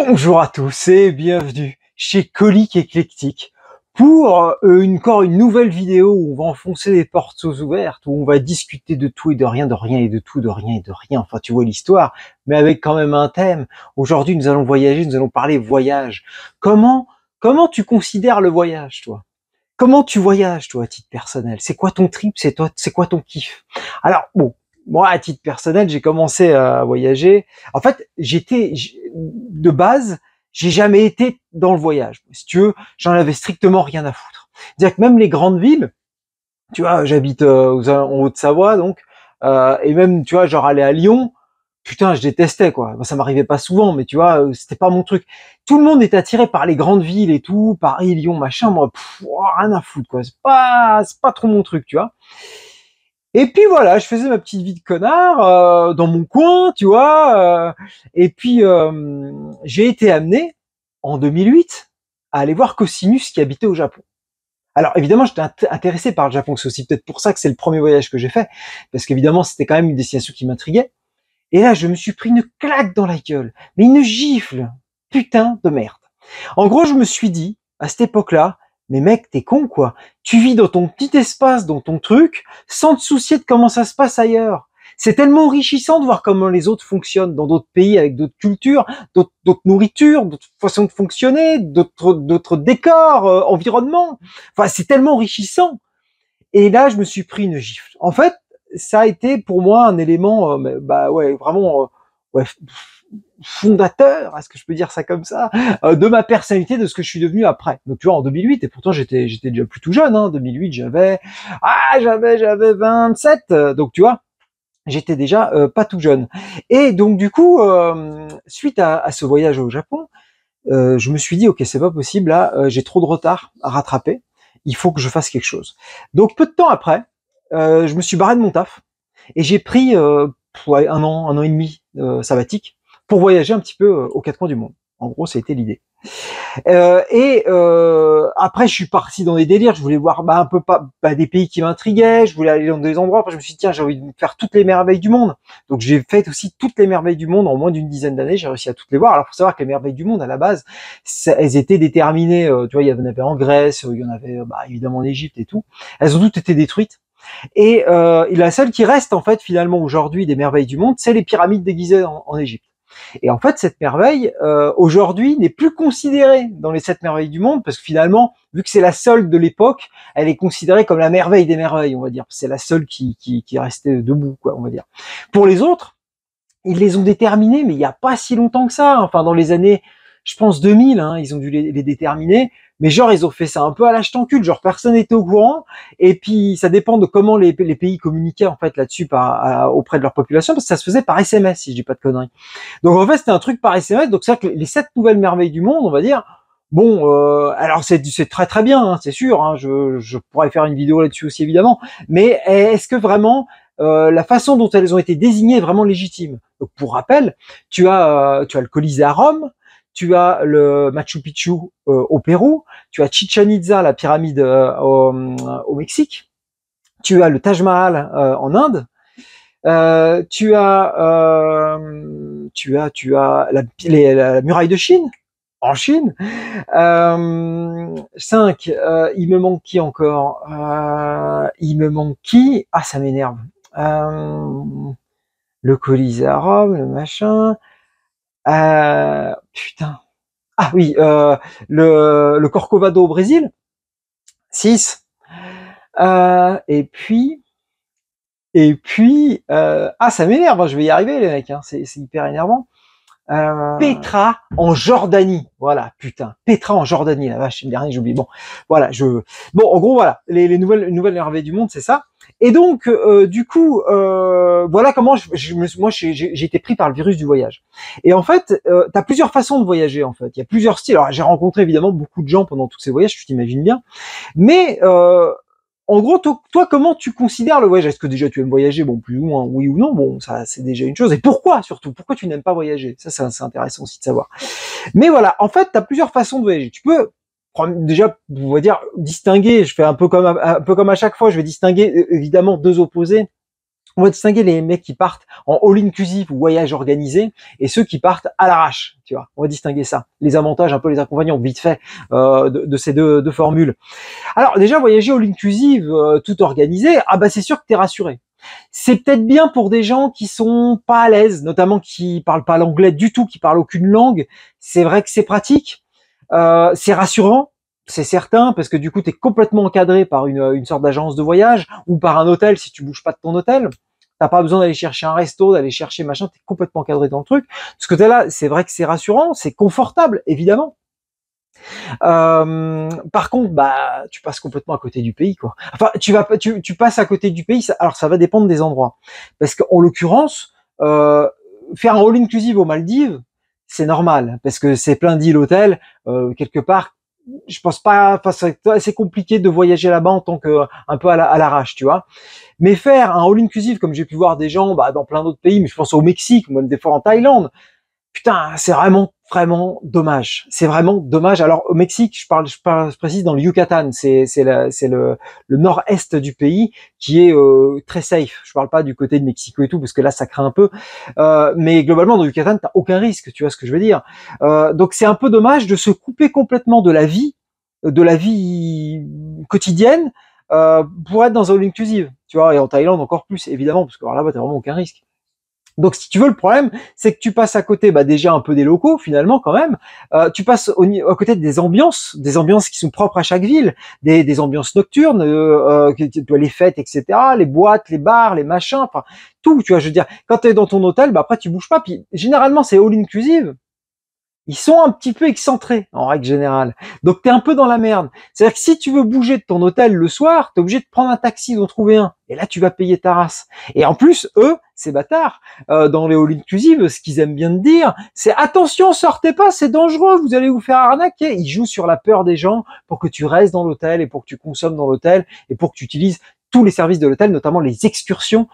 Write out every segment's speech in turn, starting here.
Bonjour à tous et bienvenue chez Colique Éclectique pour encore une nouvelle vidéo où on va enfoncer les portes ouvertes, où on va discuter de tout et de rien et de tout, de rien et de rien. Enfin, tu vois l'histoire, mais avec quand même un thème. Aujourd'hui, nous allons voyager, nous allons parler voyage. Comment tu considères le voyage, toi? Comment tu voyages, toi, à titre personnel? C'est quoi ton trip? C'est quoi ton kiff? Alors, bon, moi, à titre personnel, j'ai commencé à voyager. En fait, de base, j'ai jamais été dans le voyage. Si tu veux, j'en avais strictement rien à foutre. C'est-à-dire que même les grandes villes, tu vois, j'habite en Haute-Savoie, donc, et même, tu vois, genre aller à Lyon, putain, je détestais, quoi. Bon, ça m'arrivait pas souvent, mais tu vois, c'était pas mon truc. Tout le monde est attiré par les grandes villes et tout, Paris, Lyon, machin. Moi, rien à foutre, quoi. C'est pas trop mon truc, tu vois. Et puis voilà, je faisais ma petite vie de connard dans mon coin, tu vois. Et puis j'ai été amené en 2008 à aller voir Cosinus qui habitait au Japon. Alors évidemment, j'étais intéressé par le Japon, c'est aussi peut-être pour ça que c'est le premier voyage que j'ai fait, parce qu'évidemment, c'était quand même une destination qui m'intriguait. Et là, je me suis pris une claque dans la gueule, mais une gifle, putain de merde. En gros, je me suis dit, à cette époque-là, mais mec, t'es con, quoi. Tu vis dans ton petit espace, dans ton truc, sans te soucier de comment ça se passe ailleurs. C'est tellement enrichissant de voir comment les autres fonctionnent dans d'autres pays, avec d'autres cultures, d'autres nourritures, d'autres façons de fonctionner, d'autres décors, environnements. Enfin, c'est tellement enrichissant. Et là, je me suis pris une gifle. En fait, ça a été pour moi un élément, bah ouais, vraiment, ouais, fondateur, est-ce que je peux dire ça comme ça, de ma personnalité, de ce que je suis devenu après. Donc tu vois, en 2008, et pourtant j'étais déjà plutôt jeune, hein, 2008, j'avais 27, donc tu vois, j'étais déjà pas tout jeune. Et donc du coup, suite à ce voyage au Japon, je me suis dit, ok, c'est pas possible, là, j'ai trop de retard à rattraper, il faut que je fasse quelque chose. Donc peu de temps après, je me suis barré de mon taf, et j'ai pris un an et demi sabbatique, pour voyager un petit peu aux quatre coins du monde. En gros, ça a été l'idée. Après, je suis parti dans des délires. Je voulais voir un peu des pays qui m'intriguaient. Je voulais aller dans des endroits. Après, je me suis dit, tiens, j'ai envie de faire toutes les merveilles du monde. Donc, j'ai fait aussi toutes les merveilles du monde en moins d'une dizaine d'années. J'ai réussi à toutes les voir. Alors, faut savoir que les merveilles du monde, à la base, elles étaient déterminées. Tu vois, il y en avait en Grèce, il y en avait évidemment en Égypte et tout. Elles ont toutes été détruites. Et la seule qui reste, en fait, finalement, aujourd'hui, des merveilles du monde, c'est les pyramides de Gizeh en Égypte. Et en fait, cette merveille, aujourd'hui, n'est plus considérée dans les 7 merveilles du monde, parce que finalement, vu que c'est la seule de l'époque, elle est considérée comme la merveille des merveilles, on va dire. C'est la seule qui est restée debout, quoi, on va dire. Pour les autres, ils les ont déterminés, mais il n'y a pas si longtemps que ça. Enfin, dans les années, je pense 2000, hein, ils ont dû les déterminer. Mais genre, ils ont fait ça un peu à l'âge-temps-cul, genre personne n'était au courant. Et puis, ça dépend de comment les pays communiquaient en fait là-dessus auprès de leur population, parce que ça se faisait par SMS, si je dis pas de conneries. Donc en fait, c'était un truc par SMS. Donc c'est vrai que les 7 nouvelles merveilles du monde, on va dire, bon, alors c'est très très bien, hein, c'est sûr. Hein, je pourrais faire une vidéo là-dessus aussi évidemment. Mais est-ce que vraiment la façon dont elles ont été désignées est vraiment légitime? Donc pour rappel, tu as le Colisée à Rome, tu as le Machu Picchu au Pérou, tu as Chichen Itza, la pyramide au Mexique, tu as le Taj Mahal en Inde, tu as la muraille de Chine en Chine. 5, il me manque qui encore? Il me manque qui? Ah, ça m'énerve. Le Colisée à Rome, le machin. Putain. Ah oui, le Corcovado au Brésil. 6. Ça m'énerve, hein, je vais y arriver les mecs, hein, c'est hyper énervant. Petra en Jordanie, voilà, putain, Petra en Jordanie, la vache, le dernier j'oublie. Bon, voilà, en gros voilà, les nouvelles merveilles du monde, c'est ça. Et donc du coup, voilà comment j'ai été pris par le virus du voyage. Et en fait, t'as plusieurs façons de voyager en fait. Il y a plusieurs styles. Alors j'ai rencontré évidemment beaucoup de gens pendant tous ces voyages, tu t'imagines bien, mais en gros, toi, comment tu considères le voyage? Est-ce que déjà tu aimes voyager? Bon, plus ou moins, oui ou non, bon, ça c'est déjà une chose. Et pourquoi surtout? Pourquoi tu n'aimes pas voyager? Ça, c'est intéressant aussi de savoir. Mais voilà, en fait, tu as plusieurs façons de voyager. Tu peux déjà, on va dire, distinguer, je fais un peu comme à chaque fois, je vais distinguer évidemment deux opposés. On va distinguer les mecs qui partent en all-inclusive ou voyage organisé et ceux qui partent à l'arrache, tu vois. On va distinguer ça. Les avantages, un peu les inconvénients, vite fait, de ces deux formules. Alors déjà, voyager all-inclusive, tout organisé, ah bah c'est sûr que t'es rassuré. C'est peut-être bien pour des gens qui sont pas à l'aise, notamment qui parlent pas l'anglais du tout, qui parlent aucune langue. C'est vrai que c'est pratique, c'est rassurant. C'est certain, parce que du coup, tu es complètement encadré par une sorte d'agence de voyage ou par un hôtel si tu bouges pas de ton hôtel. T'as pas besoin d'aller chercher un resto, d'aller chercher machin, tu es complètement encadré dans le truc. De ce côté-là, c'est vrai que c'est rassurant, c'est confortable, évidemment. Par contre, bah, tu passes complètement à côté du pays, quoi. Enfin, tu passes à côté du pays. Alors, ça va dépendre des endroits, parce qu'en l'occurrence, faire un all-inclusive aux Maldives, c'est normal, parce que c'est plein d'îles hôtels quelque part. Je pense pas, enfin, c'est assez compliqué de voyager là-bas en tant que un peu à l'arrache, tu vois. Mais faire un all-inclusive, comme j'ai pu voir des gens, bah, dans plein d'autres pays, mais je pense au Mexique, même des fois en Thaïlande. Putain, c'est vraiment dommage. C'est vraiment dommage. Alors au Mexique, je précise dans le Yucatan, c'est le nord-est du pays qui est très safe. Je parle pas du côté de Mexico et tout parce que là ça craint un peu. Mais globalement dans le Yucatan, t'as aucun risque. Tu vois ce que je veux dire. Donc c'est un peu dommage de se couper complètement de la vie quotidienne pour être dans un all inclusive. Tu vois. Et en Thaïlande encore plus évidemment parce que alors là-bas t'as vraiment aucun risque. Donc, si tu veux, le problème, c'est que tu passes à côté, bah, déjà un peu des locaux, finalement, quand même. Tu passes à côté des ambiances qui sont propres à chaque ville, des ambiances nocturnes, les fêtes, etc., les boîtes, les bars, les machins, enfin, tout, tu vois, je veux dire, quand tu es dans ton hôtel, bah, après, tu bouges pas, puis généralement, c'est all-inclusive. Ils sont un petit peu excentrés, en règle générale. Donc, t'es un peu dans la merde. C'est-à-dire que si tu veux bouger de ton hôtel le soir, t'es obligé de prendre un taxi, d'en trouver un. Et là, tu vas payer ta race. Et en plus, eux, ces bâtards, dans les all-inclusive, ce qu'ils aiment bien te dire, c'est attention, sortez pas, c'est dangereux, vous allez vous faire arnaquer. Ils jouent sur la peur des gens pour que tu restes dans l'hôtel et pour que tu consommes dans l'hôtel et pour que tu utilises tous les services de l'hôtel, notamment les excursions,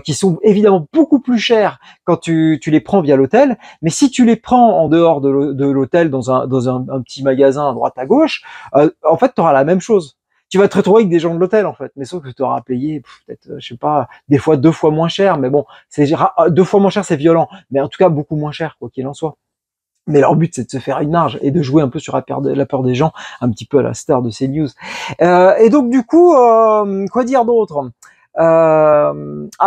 qui sont évidemment beaucoup plus chères quand tu les prends via l'hôtel. Mais si tu les prends en dehors de l'hôtel, dans un petit magasin à droite à gauche, en fait, tu auras la même chose. Tu vas te retrouver avec des gens de l'hôtel, en fait, mais sauf que tu auras payé peut-être, je sais pas, des fois 2 fois moins cher, mais bon, c'est 2 fois moins cher, c'est violent, mais en tout cas beaucoup moins cher, quoi qu'il en soit. Mais leur but, c'est de se faire une marge et de jouer un peu sur la peur des gens, un petit peu à la star de CNews. Et donc, du coup, quoi dire d'autre ah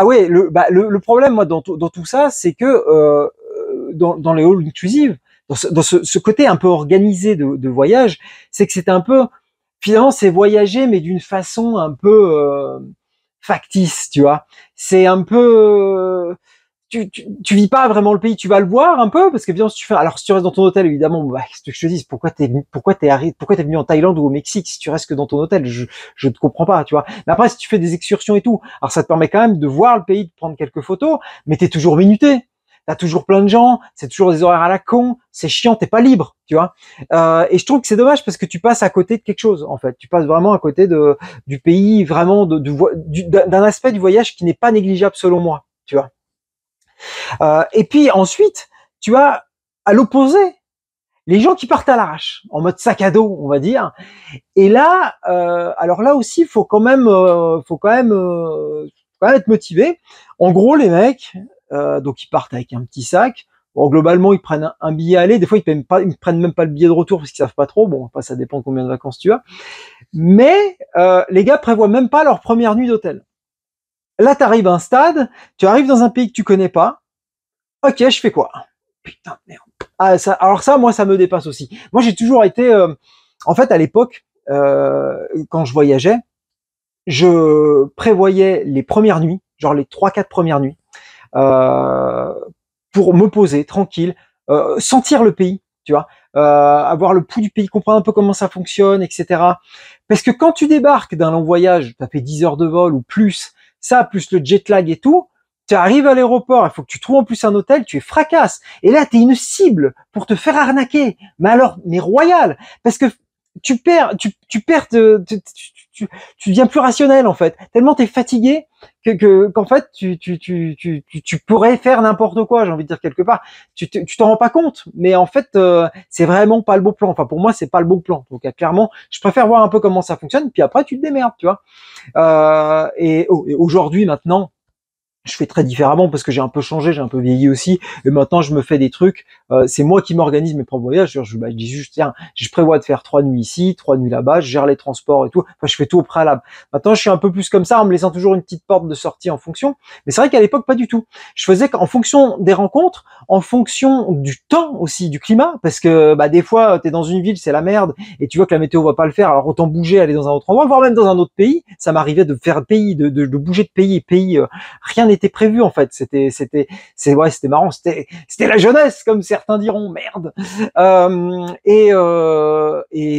ouais, le problème, moi, dans tout ça, c'est que dans les all inclusive, dans ce côté un peu organisé de voyage, c'est que c'est un peu, finalement, c'est voyager, mais d'une façon un peu factice, tu vois. C'est un peu tu vis pas vraiment le pays, tu vas le voir un peu parce que bien si tu restes dans ton hôtel évidemment, bah, qu'est-ce que je te dis, pourquoi t'es venu en Thaïlande ou au Mexique si tu restes que dans ton hôtel, je te comprends pas, tu vois. Mais après si tu fais des excursions et tout, alors ça te permet quand même de voir le pays, de prendre quelques photos, mais t'es toujours minuté. T'as toujours plein de gens, c'est toujours des horaires à la con, c'est chiant, t'es pas libre, tu vois. Et je trouve que c'est dommage parce que tu passes à côté de quelque chose, en fait. Tu passes vraiment à côté du pays, vraiment d'un aspect du voyage qui n'est pas négligeable selon moi, tu vois. Et puis ensuite, tu as à l'opposé les gens qui partent à l'arrache, en mode sac à dos, on va dire. Et là, alors là aussi, faut quand même être motivé. En gros, les mecs, donc ils partent avec un petit sac. Bon, globalement, ils prennent un billet aller. Des fois, ils prennent même pas le billet de retour parce qu'ils savent pas trop. Bon, après, ça dépend combien de vacances tu as. Mais les gars prévoient même pas leur première nuit d'hôtel. Là, tu arrives à un stade, tu arrives dans un pays que tu connais pas. Ok, je fais quoi? Putain de merde. Alors ça, moi, ça me dépasse aussi. Moi, j'ai toujours été, en fait, à l'époque, quand je voyageais, je prévoyais les premières nuits, genre les 3-4 premières nuits, euh, pour me poser tranquille, sentir le pays, tu vois, avoir le pouls du pays, comprendre un peu comment ça fonctionne, etc. Parce que quand tu débarques d'un long voyage, tu as fait 10 heures de vol ou plus, ça, plus le jet lag et tout, tu arrives à l'aéroport, il faut que tu trouves en plus un hôtel, tu es fracasse. Et là, tu es une cible pour te faire arnaquer. Mais alors, mais royal. Parce que tu perds, tu deviens plus rationnel, en fait. Tellement tu es fatigué qu'en fait, tu pourrais faire n'importe quoi, j'ai envie de dire quelque part. Tu t'en rends pas compte. Mais en fait, c'est vraiment pas le bon plan. Enfin, pour moi, c'est pas le bon plan. Donc, clairement, je préfère voir un peu comment ça fonctionne. Puis après, tu te démerdes, tu vois. Et aujourd'hui, maintenant, je fais très différemment parce que j'ai un peu changé, j'ai un peu vieilli aussi, et maintenant je me fais des trucs, c'est moi qui m'organise mes propres voyages. Je dis juste, tiens, je prévois de faire 3 nuits ici, 3 nuits là-bas, je gère les transports et tout, enfin je fais tout au préalable. Maintenant je suis un peu plus comme ça, en me laissant toujours une petite porte de sortie en fonction, mais c'est vrai qu'à l'époque pas du tout. Je faisais qu'en fonction des rencontres, en fonction du temps aussi, du climat, parce que bah, des fois t'es dans une ville, c'est la merde, et tu vois que la météo va pas le faire, alors autant bouger, aller dans un autre endroit, voire même dans un autre pays. Ça m'arrivait de faire pays, de bouger de pays, rien n'était prévu en fait. C'était marrant. C'était la jeunesse, comme certains diront. Merde. Et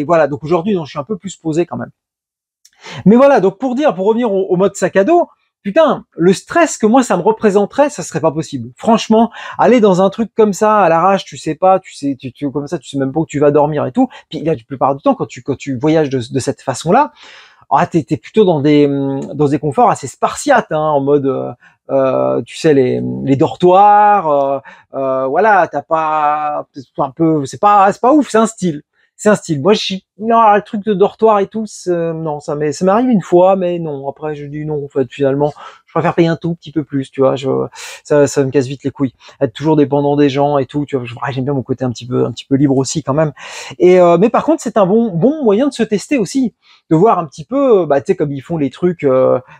voilà. Donc aujourd'hui, non, je suis un peu plus posé quand même. Mais voilà. Donc pour revenir au mode sac à dos. Putain, le stress que moi ça me représenterait, ça serait pas possible. Franchement, aller dans un truc comme ça à l'arrache, tu sais pas, comme ça, tu sais même pas où tu vas dormir et tout. Puis là, la plupart du temps, quand tu voyages de cette façon-là, t'es plutôt dans des conforts assez spartiates, hein, en mode, tu sais, les dortoirs, voilà, t'as pas, c'est pas ouf, c'est un style. C'est un style. Moi, non, le truc de dortoir et tout, non, ça m'est arrivé une fois, mais non. Après, je dis non. En fait, finalement, je préfère payer un tout petit peu plus, tu vois. Ça me casse vite les couilles. Être toujours dépendant des gens et tout, tu vois. J'aime bien mon côté un petit peu libre aussi, quand même. Mais par contre, c'est un bon moyen de se tester aussi, de voir un petit peu, bah, tu sais, comme ils font les trucs,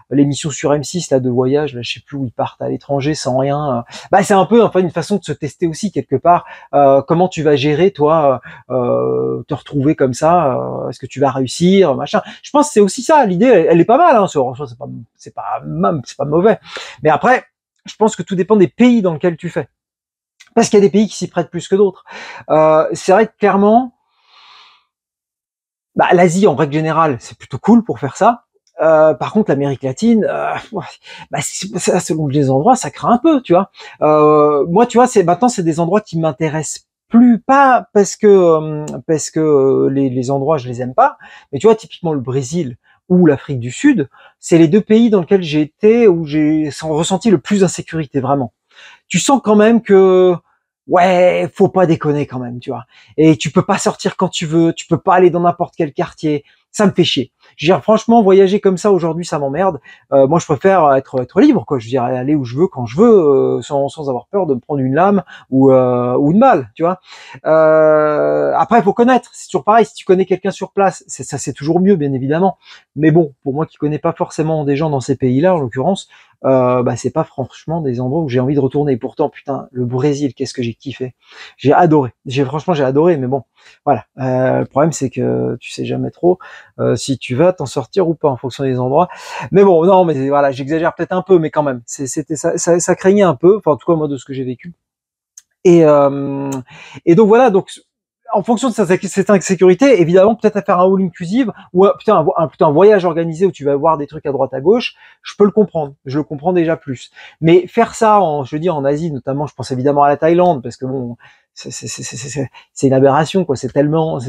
l'émission sur M6 là de voyage, là, je sais plus où ils partent à l'étranger sans rien. Bah, c'est un peu, enfin, une façon de se tester aussi quelque part. Comment tu vas gérer, toi, te retrouver comme ça, est-ce que tu vas réussir, machin. Je pense que c'est aussi ça, l'idée, elle est pas mal, hein, c'est pas mauvais. Mais après, je pense que tout dépend des pays dans lesquels tu fais. Parce qu'il y a des pays qui s'y prêtent plus que d'autres. C'est vrai que clairement, bah, l'Asie, en règle générale, c'est plutôt cool pour faire ça. Par contre, l'Amérique latine, bah, selon les endroits, ça craint un peu, tu vois. Moi, tu vois, maintenant, c'est des endroits qui m'intéressent plus, pas parce que les endroits, je les aime pas, mais tu vois, typiquement le Brésil ou l'Afrique du Sud, c'est les deux pays dans lesquels j'ai été où j'ai ressenti le plus d'insécurité, vraiment. Tu sens quand même que ouais, faut pas déconner quand même, tu vois. Et tu peux pas sortir quand tu veux, tu peux pas aller dans n'importe quel quartier. Ça me fait chier. Je veux dire, franchement, voyager comme ça aujourd'hui, ça m'emmerde. Moi, je préfère être libre, quoi. Je veux dire, aller où je veux, quand je veux, sans avoir peur de me prendre une lame ou une balle, tu vois. Après, il faut connaître. C'est toujours pareil. Si tu connais quelqu'un sur place, c'est toujours mieux, bien évidemment. Mais bon, pour moi qui connais pas forcément des gens dans ces pays-là, en l'occurrence, bah c'est pas franchement des endroits où j'ai envie de retourner. Et pourtant, putain, le Brésil, qu'est-ce que j'ai kiffé. J'ai adoré. Franchement, j'ai adoré. Mais bon, voilà. Le problème, c'est que tu sais jamais trop si tu vas t'en sortir ou pas en fonction des endroits. Mais bon, non, mais voilà, j'exagère peut-être un peu, mais quand même, c'était ça craignait un peu. Enfin, en tout cas, moi, de ce que j'ai vécu. Et, euh, et donc voilà, donc en fonction de cette insécurité, évidemment, peut-être à faire un all inclusive ou plutôt un voyage organisé où tu vas voir des trucs à droite à gauche, je peux le comprendre, je le comprends déjà plus. Mais faire ça, je veux dire en Asie notamment, je pense évidemment à la Thaïlande parce que bon, c'est une aberration quoi. C'est tellement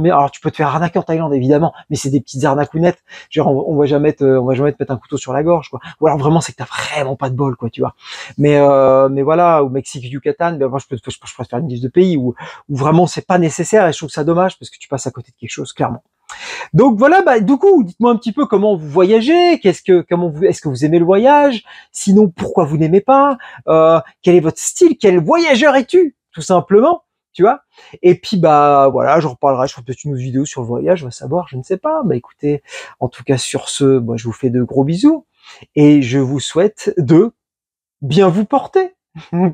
bien. Alors tu peux te faire arnaquer en Thaïlande évidemment, mais c'est des petites arnacounettes. Genre on va jamais te mettre un couteau sur la gorge quoi. Ou alors vraiment c'est que t'as vraiment pas de bol quoi, tu vois. Mais voilà, au Mexique, Yucatan, ben moi je préfère une liste de pays où vraiment c'est pas nécessaire et je trouve ça dommage parce que tu passes à côté de quelque chose clairement. Donc voilà, bah du coup, dites-moi un petit peu comment vous voyagez, est-ce que vous aimez le voyage? Sinon, pourquoi vous n'aimez pas? Quel est votre style? Quel voyageur es-tu? Tout simplement, tu vois? Et puis bah voilà, j'en reparlerai, je ferai peut-être une autre vidéo sur le voyage, on va savoir, je ne sais pas. Bah écoutez, en tout cas sur ce, moi je vous fais de gros bisous et je vous souhaite de bien vous porter.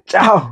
Ciao!